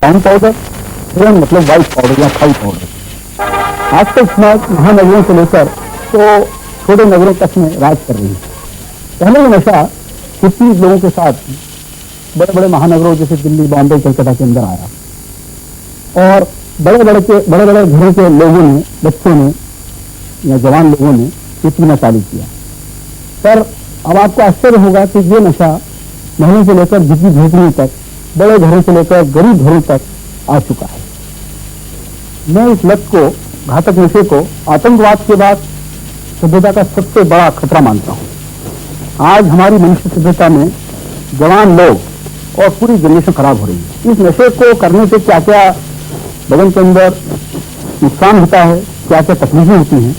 Brown powder, हिरन मतलब white powder या खाई पाउडर। आजकल स्मैक महानगरों से लेकर तो छोटे नगरों तक में राज कर रही है। पहले ये नशा कुछ ही लोगों के साथ बड़े बड़े महानगरों जैसे दिल्ली, बॉम्बे, कलकत्ता के अंदर आया और बड़े बड़े घरों के लोगों ने, बच्चों ने या जवान लोगों ने ये पीना चालू किया। पर अब आपको आश्चर्य होगा कि ये नशा महलों से लेकर झुग्गी झोपड़ियों तक, बड़े घरों से लेकर गरीब घरों तक आ चुका है। मैं इस लत को, घातक नशे को आतंकवाद के बाद सभ्यता का सबसे बड़ा खतरा मानता हूं। आज हमारी मनुष्य सभ्यता में जवान लोग और पूरी जनरेशन खराब हो रही है। इस नशे को करने से क्या क्या बदन के अंदर नुकसान होता है, क्या क्या तकलीफें होती हैं,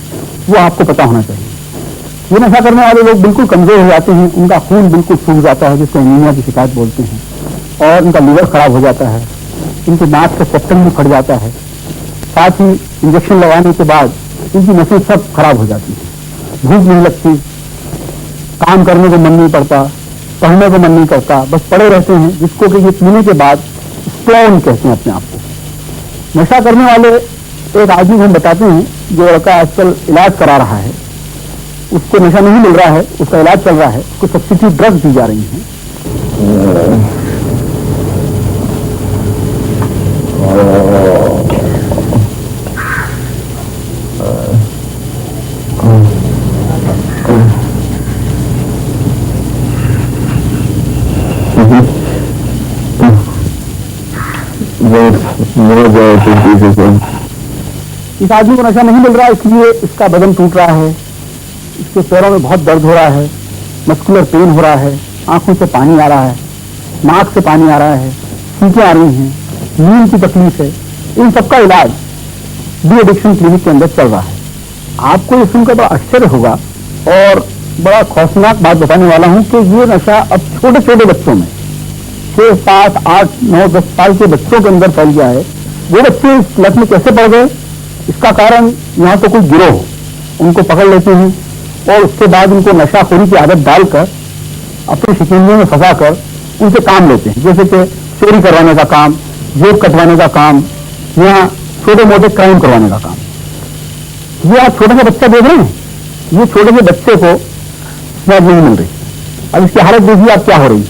वो आपको पता होना चाहिए। ये नशा करने वाले लोग बिल्कुल कमजोर हो जाते हैं, उनका खून बिल्कुल सूख जाता है, जिसको एनीमिया की शिकायत बोलते हैं, और उनका लीवर खराब हो जाता है, इनके नाक का सेप्टम भी फट जाता है। साथ ही इंजेक्शन लगाने के बाद इनकी नसें सब खराब हो जाती हैं, भूख नहीं लगती, काम करने को मन नहीं पड़ता, पढ़ने को मन नहीं करता, बस पड़े रहते हैं, जिसको कि ये पीने के बाद स्टोन कहते हैं अपने आप को। नशा करने वाले एक आदमी हम बताते हैं, जो लड़का आजकल इलाज करा रहा है, उसको नशा नहीं मिल रहा है, उसका इलाज चल रहा है, उसको सब्सिट्यूट ड्रग्स दी जा रही हैं। इस आदमी को नशा नहीं मिल रहा, इसलिए इसका बदन टूट रहा है, इसके पैरों में बहुत दर्द हो रहा है, मस्कुलर पेन हो रहा है, आंखों से पानी आ रहा है, नाक से पानी आ रहा है, छींकें आ रही हैं, नींद की तकलीफ है। इन सबका इलाज डी एडिक्शन क्लिनिक के अंदर चल रहा है। आपको ये सुनकर बड़ा आश्चर्य होगा और बड़ा खौफनाक बात बताने वाला हूं कि ये नशा अब छोटे छोटे बच्चों में, 6, 7, 8, 9, 10 साल के बच्चों के अंदर फैल गया है। वो बच्चे इस लत में कैसे पड़ गए, इसका कारण यहाँ तो कोई गिरोह उनको पकड़ लेते हैं और उसके बाद उनको नशाखोरी की आदत डालकर अपने शिकंजे में फंसाकर उनसे काम लेते हैं, जैसे कि चोरी करवाने का काम, जेब कटवाने का काम या छोटे मोटे क्राइम करवाने का काम। ये आप छोटे से बच्चा देख रहे हैं, ये छोटे से बच्चे को स्मैक नहीं मिल रही। अब इसकी हालत देखिए आप क्या हो रही है,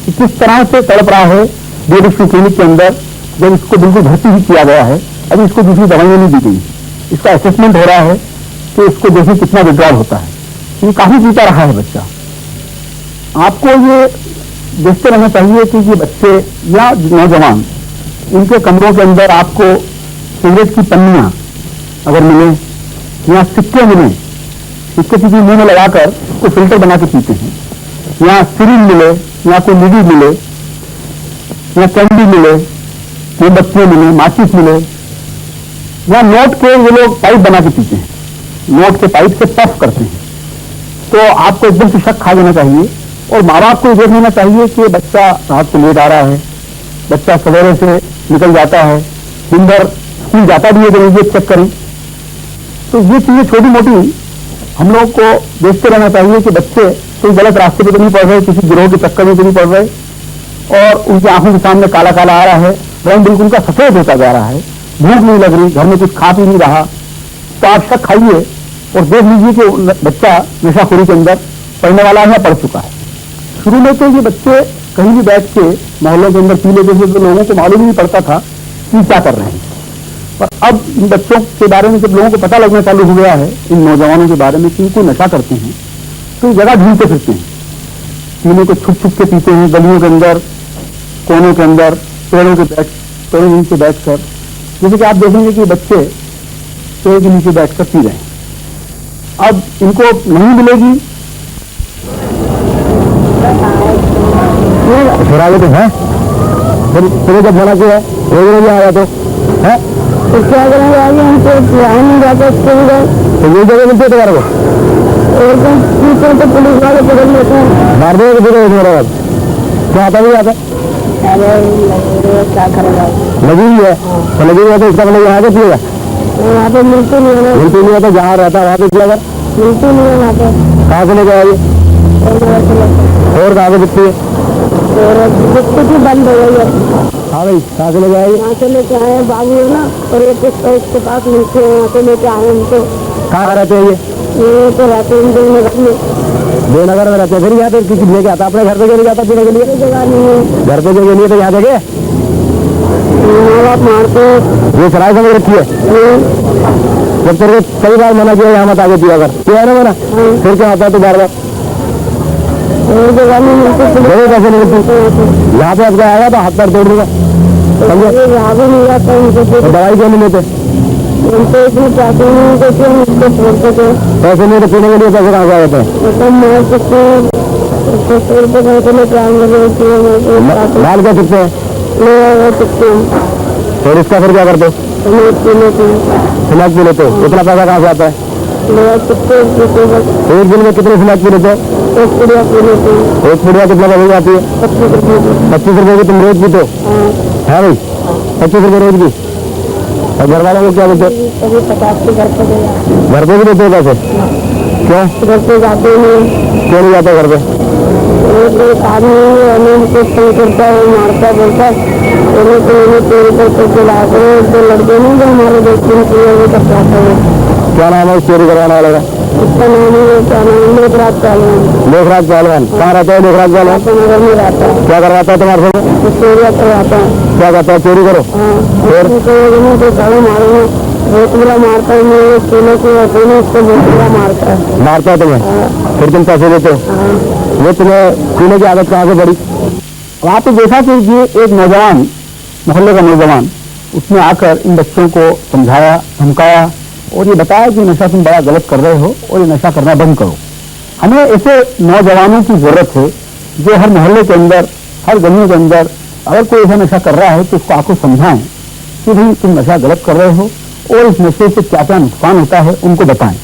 कि किस तरह से तड़प रहा है डी एडिक्शन क्लिनिक के अंदर। जब इसको बिल्कुल भर्ती ही किया गया है, अभी इसको दूसरी दवाइयां नहीं दी गई, इसका असेसमेंट हो रहा है कि इसको देखिए कितना विड्रॉल होता है। ये काफी पीता रहा है बच्चा। आपको ये देखते रहना चाहिए कि ये बच्चे या नौजवान, इनके कमरों के अंदर आपको सिगरेट की पन्नियां अगर मिले या सिक्के मिले, सिक्के की मुंह में लगाकर उसको फिल्टर बना के पीते हैं, या सिरिंज मिले या कोई निडी मिले या कैंडी मिले, मोमबत्तियां मिले, माचिस मिले, या नोट के ये लोग पाइप बना के पीते हैं, नोट के पाइप से पफ करते हैं। तो आपको एकदम से शक खा देना चाहिए और माँ बाप को ये देख लेना चाहिए कि बच्चा रात को लेट आ रहा है, बच्चा सवेरे से निकल जाता है, दिन भर स्कूल जाता भी है तो ये चेक करें। तो ये चीजें छोटी मोटी हम लोग को देखते रहना चाहिए कि बच्चे कोई गलत रास्ते पे तो नहीं पड़ रहे, किसी गिरोह के चक्कर में तो नहीं पड़ रहे, और उनकी आंखों के सामने काला काला आ रहा है, रंग बिल्कुल उनका सफेद होता जा रहा है, भूख नहीं लग रही, घर में कुछ खा पी नहीं रहा। तो आप शक खाइए और देख लीजिए कि बच्चा नशाखोरी के अंदर पड़ने वाला है या पड़ चुका है। शुरू में तो ये बच्चे कहीं भी बैठ के मोहल्लों के अंदर पी लेते थे तो लोगों को मालूम ही नहीं पड़ता था कि क्या कर रहे हैं। पर अब इन बच्चों के बारे में जब लोगों को पता लगना चालू हो गया है, इन नौजवानों के बारे में कि इनको नशा करते हैं, तो जगह ढूंढते फिरते हैं, पीने को छुप छुप के पीते हैं, गलियों के अंदर, कोनों के अंदर, पेड़ों के नीचे बैठकर। जैसे कि आप देखेंगे कि बच्चे पेड़ के नीचे बैठकर पी रहे हैं। अब इनको नहीं मिलेगी फिर आगे तो है, फिर जब होना चाहिए रोज आया तो है, तो क्या करेंगे आगे, हम तो नहीं जाते स्कूल गए तो ये जगह मिलती है तुम्हारे को, तो पुलिस वाले पकड़ लेते हैं, मार देंगे फिर क्या आता नहीं आता। क्या करेगा, लगी हुई है तो लगी हुई है, तो इसका मतलब यहाँ पे पिएगा, यहाँ पे मिलती नहीं है तो जहाँ रहता है वहाँ पे पिएगा, मिलती नहीं है वहाँ पे। कहाँ से लेकर आइए और कहाँ से बिकती है, कुछ ही बंद हो गई है। हाँ भाई, कहाँ से ले जाएगी? यहाँ से लेके आए हैं बाबू है ना, और एक उसके पास नीचे यहाँ से लेके आए हमको। कहाँ रहते हैं ये तो रहते हैं देवनगर में। देवनगर में रहते हैं, फिर यहाँ पे किसी लेके आता? अपने घर पे क्यों नहीं जाता पीने के लिए? जगह नहीं है घर पे के लिए, तो यहाँ जगह माँ बाप मारते हैं। ये सराय समझ रखी है। जब तेरे को कई बार मना किया यहाँ मत आगे पिया कर, किया है ना मना, फिर क्या आता है? तो बार बार जगह नहीं मिलती, जगह कैसे नहीं मिलती? यहाँ पे अब क्या आएगा तो हाथ पैर तोड़ दूंगा, समझे? यहाँ भी नहीं जाता उनको। तो दवाई क्यों नहीं लेते? उनको इतनी चाहते नहीं देते, उसको छोड़ते थे। पैसे नहीं तो पीने के लिए पैसे कहाँ से आते हैं? तो मार सकते हैं, उसको लेके आएंगे। लाल क्या सकते हैं? ले आ सकते हैं, फिर इसका फिर क्या करते? स्नैक पी लेते हो? इतना पैसा कहाँ से आता है? ले आ सकते हैं। एक दिन में कितने स्नैक पी लेते हो? एक पुड़िया पी लेते हैं। एक पुड़िया कितना पैसे की आती है? 25 रुपये की। 25 रुपए की तुम रोज पीते हो? है भाई, 25 रुपए रोज की। और घर वालों को क्या देते? कभी 50 के घर पे गया। घर पे भी देते हो पैसे? क्यों घर पे जाते नहीं। क्यों नहीं जाते घर पे? एक आदमी उनको तंग करता है, मारता है, बोलता है चोरी करके खिलाते हैं। दो लड़के नहीं जो हमारे दोस्तों ने किए वो करवाते हैं। क्या नाम है चोरी करवाने वाले का? उसका नाम है, क्या नाम है, लोकराज पहलवान। लोकराज पहलवान। कहाँ रहता है लोकराज पहलवान? नगर में रहता है। क्या करवाता है तुम्हारे से? चोरिया करवाता है। क्या कहता है? चोरी करो। फिर तो साढ़े मारेंगे, बहुत बुरा मारता है। मेरे स्कूलों के वैसे में उसको बहुत बुरा मारता है। मारता है तुम्हें? फिर तुम पैसे देते हो? ये तुम्हें पीने की आदत कहाँ से पड़ी? वहाँ पे देखा कि ये एक नौजवान, मोहल्ले का नौजवान, उसने आकर इन बच्चों को समझाया, धमकाया और ये बताया कि नशा तुम बड़ा गलत कर रहे हो और ये नशा करना बंद करो। हमें ऐसे नौजवानों की जरूरत है जो हर मोहल्ले के अंदर, हर गलियों के अंदर अगर कोई ऐसा नशा कर रहा है तो उसको आपको समझाएं कि भाई तुम नशा गलत कर रहे हो और इस नशे से क्या क्या नुकसान होता है उनको बताएं।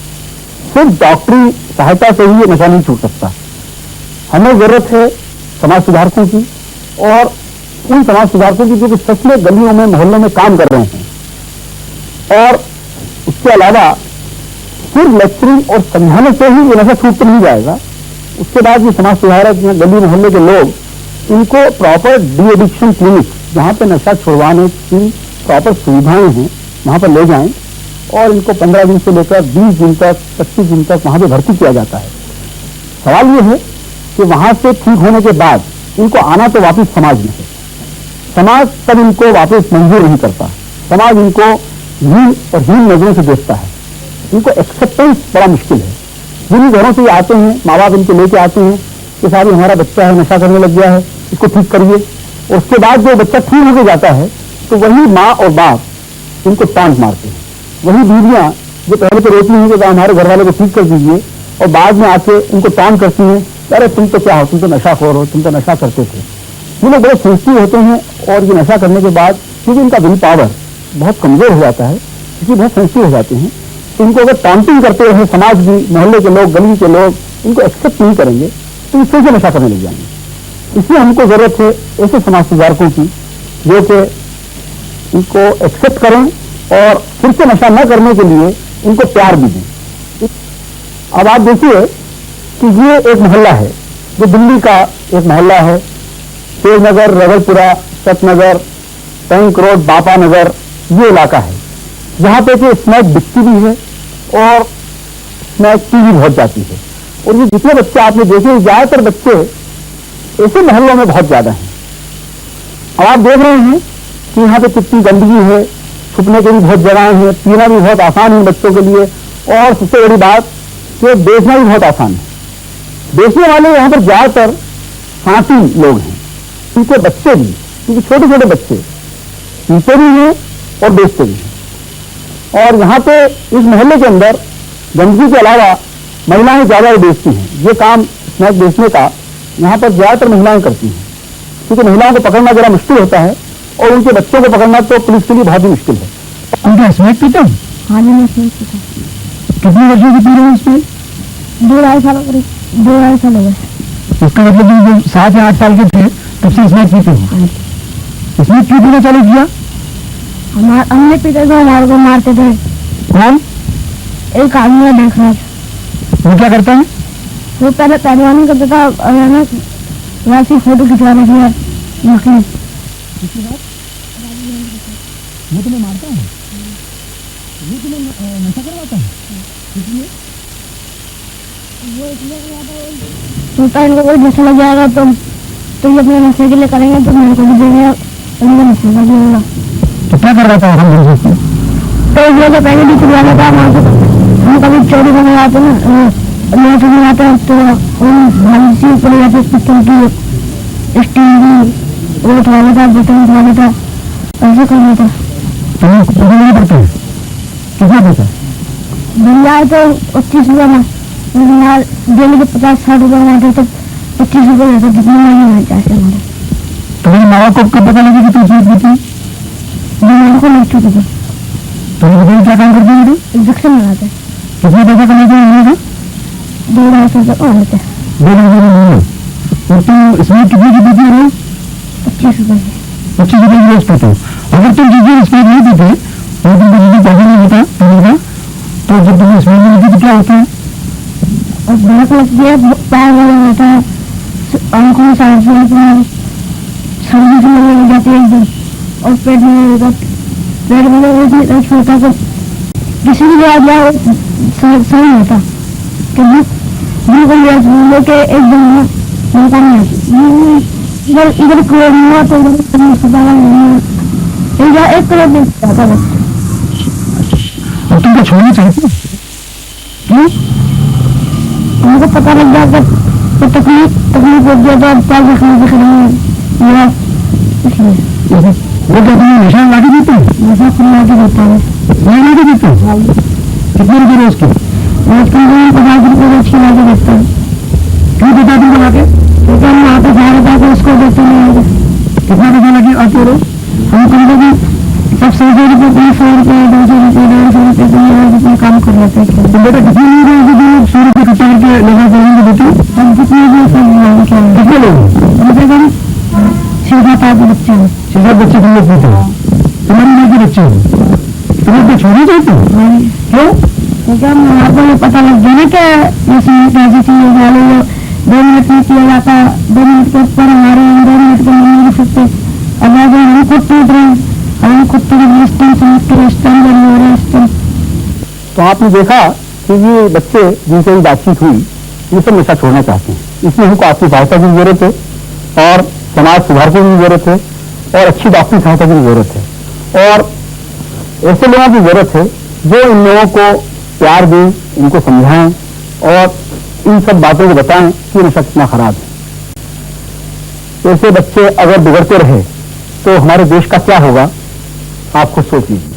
सिर्फ डॉक्टरी सहायता से ही ये नशा नहीं छूट सकता। हमें जरूरत है समाज सुधारकों की, और उन समाज सुधारकों की जो कि सच में गलियों में, मोहल्लों में काम कर रहे हैं। और उसके अलावा सिर्फ लेक्चरिंग और समझाने से ही ये नशा छूट नहीं जाएगा। उसके बाद ये समाज सुधारक, गली मोहल्ले के लोग, इनको प्रॉपर डी एडिक्शन क्लिनिक, जहाँ पे नशा छुड़वाने की प्रॉपर सुविधाएं हैं, वहाँ पर ले जाएं और इनको 15 दिन से लेकर 20 दिन तक, 25 दिन तक वहाँ पे भर्ती किया जाता है। सवाल ये है कि वहाँ से ठीक होने के बाद इनको आना तो वापस समाज में है। समाज तब इनको वापस मंजूर नहीं करता। समाज इनको हीन और हीन नजरों से देखता है। इनको एक्सेप्टेंस बड़ा मुश्किल है। जिन घरों से ये आते हैं, माँ बाप इनके लेके आते हैं कि साहब हमारा बच्चा है, नशा करने लग गया है, इसको ठीक करिए। और उसके बाद जो बच्चा ठीक होकर जाता है तो वही माँ और बाप इनको टांट मारते हैं। वही बीवियां जो पहले तो रोती हैं कि हमारे घर वाले को ठीक कर दीजिए, और बाद में आके इनको टांट करती हैं, अरे तुम तो क्या हो, तुम तो नशाखोर हो, तुम तो नशा करते थे। ये लोग बड़े सेंसिटिव होते हैं और ये नशा करने के बाद क्योंकि इनका विल पावर बहुत कमजोर हो जाता है, इसलिए बहुत सेंसिटिव हो जाते हैं। इनको अगर टांटिंग करते रहे समाज भी, मोहल्ले के लोग, गली के लोग इनको एक्सेप्ट नहीं करेंगे तो इससे से नशा करने लग जाएंगे। इसलिए हमको जरूरत है ऐसे समाज सुधारकों की जो कि इनको एक्सेप्ट करें और फिर से नशा न करने के लिए इनको प्यार भी दें। अब आप देखिए कि ये एक मोहल्ला है जो दिल्ली का एक मोहल्ला है, शेरनगर, रगड़पुरा, सतनगर, टैंक रोड, बापा नगर, ये इलाका है जहाँ पे कि स्नैक बिकती भी है और स्नैक की भी बहुत जाती है। और ये जितने बच्चे आपने देखे, ज्यादातर बच्चे ऐसे मोहल्लों में बहुत ज्यादा हैं। अब आप देख रहे हैं कि यहाँ पे कितनी गंदगी है, छुपने के भी बहुत जगह हैं, पीना भी बहुत आसान है बच्चों के लिए, और सबसे बड़ी बात कि बेचना भी बहुत आसान है। बेचने वाले यहाँ पर ज्यादातर साथी लोग हैं, उनके बच्चे भी, क्योंकि छोटे छोटे बच्चे पीते भी हैं और बेचते भी हैं। और यहाँ पे इस मोहल्ले के अंदर गंदगी के अलावा महिलाएं ज्यादा बेचती हैं। ये काम स्नैक बेचने का यहाँ पर ज्यादातर महिलाएं करती हैं, क्योंकि महिलाओं को पकड़ना जरा मुश्किल होता है और उनके बच्चों को पकड़ना तो पुलिस के लिए बहुत ही मुश्किल है। उनका स्नैक पीते हैं? हाँ जी, मैं स्नैक पीता हूँ। कितने वर्षों से पी रहे हैं इसमें? 2-2.5 साल हो गए। 2-2.5 साल हो गए। इसका मतलब जो 7 या 8 साल के थे तब से स्नैक पीते हैं? इसमें क्यों पीना चालू किया? हमने पीते थे, हमारे को मारते थे। कौन? एक आदमी देख रहा था। वो क्या करता है? वो पहले पहलवानी करता था, है ना, यहाँ से फोटो खिंचवाने की यार नकली। इसके बाद वो तुम्हें मारता है, वो तुम्हें नशा करवाता है, इसलिए सोचता इनको कोई नशा लग जाएगा तो ये अपने नशे के लिए करेंगे तो मेरे को भी देंगे और इनको नशे का भी होगा। तो क्या करवाता है हम लोगों को? तो इस लोग पैकेट भी चुरा लेता है वहाँ से। हम कभी चोरी करने जाते ना नया चोरी जाते हैं तो भाई सी पड़ जाते पिस्टल की स्टील की वो उठा लेता बटन उठा लेता ऐसे कर लेता। तुम्हें नहीं पड़ता है? कितना पैसा मिल जाए तो 25 रुपये में, लेकिन यार डेली के 50-60 रुपये में आते तो 25 रुपये रहता जितनी महंगी मिल जाए हमारे। तुम्हारे माँ बाप को कब पता लगी कि तुम चोरी की थी? मेरे को लग चुकी थी। तुम्हें बताइए क्या काम करती है? इंजेक्शन लगाते हैं। कितना पैसा कमाते हैं महीने का? 200-250 रुपये और लेते हैं। 2,000 महीने। और तुम इसमें कितने की देती हो रोज? 25 रुपये की। 25 रुपये की रोज पाते हो। अगर तुम जिस दिन इसमें नहीं देते और तुमको जिस दिन पैसा नहीं होता पीने का, तो जब तुम इसमें नहीं देती तो क्या होता है? और भड़क लगती है, पैर वगैरह रहता है, आंखों में सांस लेते हैं, सर्दी से लगने लग जाती है एकदम और पेट में लगेगा। पेट में लगेगा छोटा तो किसी भी जगह जाए सही होता क्योंकि बिल्कुल लेके एकदम मौका नहीं आती। इधर क्लियर नहीं हुआ तो इधर अस्पताल नहीं हुआ, एक क्लियर नहीं जाता बस। और तुम क्या छोड़ना चाहती हो? क्यों? हमको पता लग गया कि तो तकलीफ हो गया तो अब क्या देखने इसलिए वो क्या तुम्हें नशा ला के देते हो? नशा खुद ला के देता है। नहीं ला के देते हो? कितने रुपये रोज के? रोज के 50 रुपये रोज की ला के देता है। क्यों देता है तुमको ला के? क्योंकि हम वहाँ पे जा रहे थे तो उसको देते नहीं है। कितना पैसा लगे आते हो रोज? हम कभी कभी सब 100 रुपये 100 रुपये 200 रुपये 150 रुपये तो ये जितना काम कर लेते हैं। तो बेटा कितने लोग हैं जो 100 रुपये इकट्ठा करके नशा करेंगे देते हो? हम जितने भी सब कितने लोग? हमसे कम 6-7 बच्चे हैं। 6-7 बच्चे तुम लोग पीते हो? तुम्हारी माँ के बच्चे हो? तुम्हें तो छोड़ना चाहते हो? क्यों? क्योंकि हम वहाँ पर पता लग गया ना कि जैसे कैसी चीज़ वाले 2 मिनट में किया जाता, 2 मिनट के ऊपर हमारे 2 मिनट को नहीं मिल सकते। अब अगर हम खुद टूट रहे हैं, हम खुद तो तो आपने देखा कि ये बच्चे जिनसे भी बातचीत हुई ये सब नशा छोड़ना चाहते हैं। इसमें हमको आपकी सहायता की जरूरत है और समाज सुधार की भी जरूरत है और अच्छी डॉक्टरी सहायता की भी जरूरत है और ऐसे लोगों की जरूरत है जो इन लोगों को प्यार दें, इनको समझाएं और इन सब बातों को बताएं कि नशा कितना खराब है। ऐसे बच्चे अगर बिगड़ते रहे तो हमारे देश का क्या होगा, आप खुद सोच लीजिए।